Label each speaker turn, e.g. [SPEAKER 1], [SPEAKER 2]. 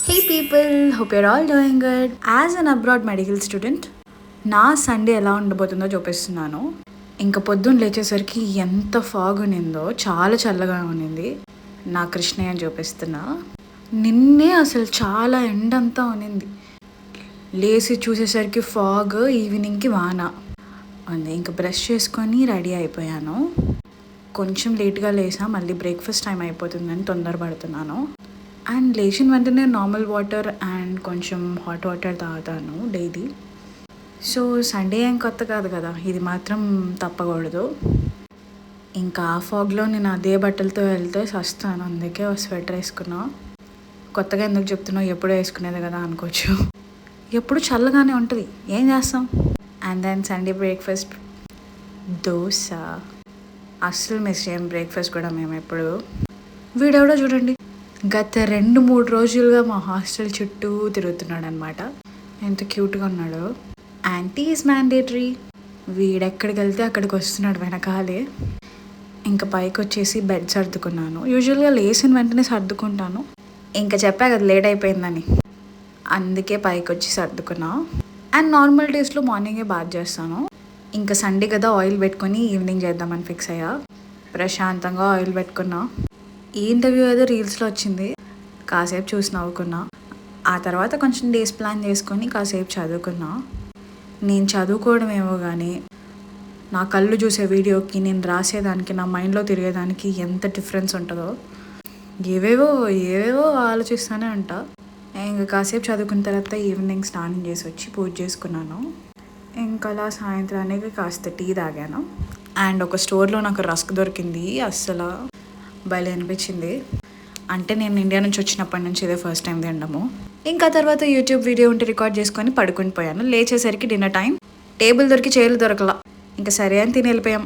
[SPEAKER 1] Hey people, hope you're all doing good. As an abroad medical student, నా Sunday ఎలా ఉండబోతుందో చూపిస్తున్నాను. ఇంకా పొద్దున్న లేచేసరికి ఎంత ఫాగ్ ఉన్నిందో, చాలా చల్లగా ఉన్నింది. నా కృష్ణయ్య అని చూపిస్తున్నా. నిన్నే అసలు చాలా ఎండంతా ఉన్నింది. లేచి చూసేసరికి ఫాగ్, ఈవినింగ్కి వాన ఉంది. ఇంకా బ్రష్ చేసుకొని రెడీ అయిపోయాను. కొంచెం లేట్గా లేసా, మళ్ళీ బ్రేక్ఫాస్ట్ టైం అయిపోతుందని తొందరపడుతున్నాను. అండ్ లేచిన వెంటనే నార్మల్ వాటర్ అండ్ కొంచెం హాట్ వాటర్ తాగుతాను డైలీ. సో సండే ఏం కొత్త కాదు కదా, ఇది మాత్రం తప్పకూడదు. ఇంకా ఆ ఫాగ్లో నేను అదే బట్టలతో వెళ్తే వస్తాను, అందుకే ఒక స్వెటర్ వేసుకున్నా. కొత్తగా ఎందుకు చెప్తున్నావు, ఎప్పుడు వేసుకునేది కదా అనుకోవచ్చు. ఎప్పుడు చల్లగానే ఉంటుంది, ఏం చేస్తాం. And then Sunday breakfast dosa. అస్సలు మిస్ చేయం బ్రేక్ఫాస్ట్ కూడా మేము ఎప్పుడు. వీడెవడో చూడండి, గత 2-3 రోజులుగా మా హాస్టల్ చుట్టూ తిరుగుతున్నాడు అనమాట. ఎంత క్యూట్గా ఉన్నాడు. Anti is mandatory. వీడెక్కడికి వెళ్తే అక్కడికి వస్తున్నాడు వెనకాలే. ఇంకా పైకి వచ్చేసి బెడ్ సర్దుకున్నాను. యూజువల్గా లేచిన వెంటనే సర్దుకుంటాను, ఇంకా చెప్పా కదా లేట్ అయిపోయిందని, అందుకే పైకి వచ్చి సర్దుకున్నా. అండ్ నార్మల్ డేస్లో మార్నింగే బాత్ చేస్తాను. ఇంకా సండే కదా ఆయిల్ పెట్టుకొని ఈవినింగ్ చేద్దామని ఫిక్స్ అయ్యా. ప్రశాంతంగా ఆయిల్ పెట్టుకున్నా. ఈ ఇంటర్వ్యూ ఏదో రీల్స్లో వచ్చింది, కాసేపు చూసి నవ్వుకున్నా. ఆ తర్వాత కొంచెం డేస్ ప్లాన్ చేసుకొని కాసేపు చదువుకున్నా. నేను చదువుకోవడం ఏమో కానీ నా కళ్ళు చూసే వీడియోకి, నేను రాసేదానికి, నా మైండ్లో తిరిగేదానికి ఎంత డిఫరెన్స్ ఉంటుందో. ఏవేవో ఆలోచిస్తూనే ఉంటా. ఇంకా కాసేపు చదువుకున్న తర్వాత ఈవినింగ్ స్నానం చేసి వచ్చి పూజ చేసుకున్నాను. ఇంకా అలా సాయంత్రానికి కాస్త టీ తాగాను. అండ్ ఒక స్టోర్లో నాకు రస్క్ దొరికింది, అస్సలు భలే అనిపించింది. అంటే నేను ఇండియా నుంచి వచ్చినప్పటి నుంచి ఇదే ఫస్ట్ టైం తినడము. ఇంకా తర్వాత యూట్యూబ్ వీడియో ఉంటే రికార్డ్ చేసుకొని పడుకుని పోయాను. లేచేసరికి డిన్నర్ టైం. టేబుల్ దొరికి చైర్లు దొరకలా. ఇంకా సరే అని తిని వెళ్ళిపోయాం.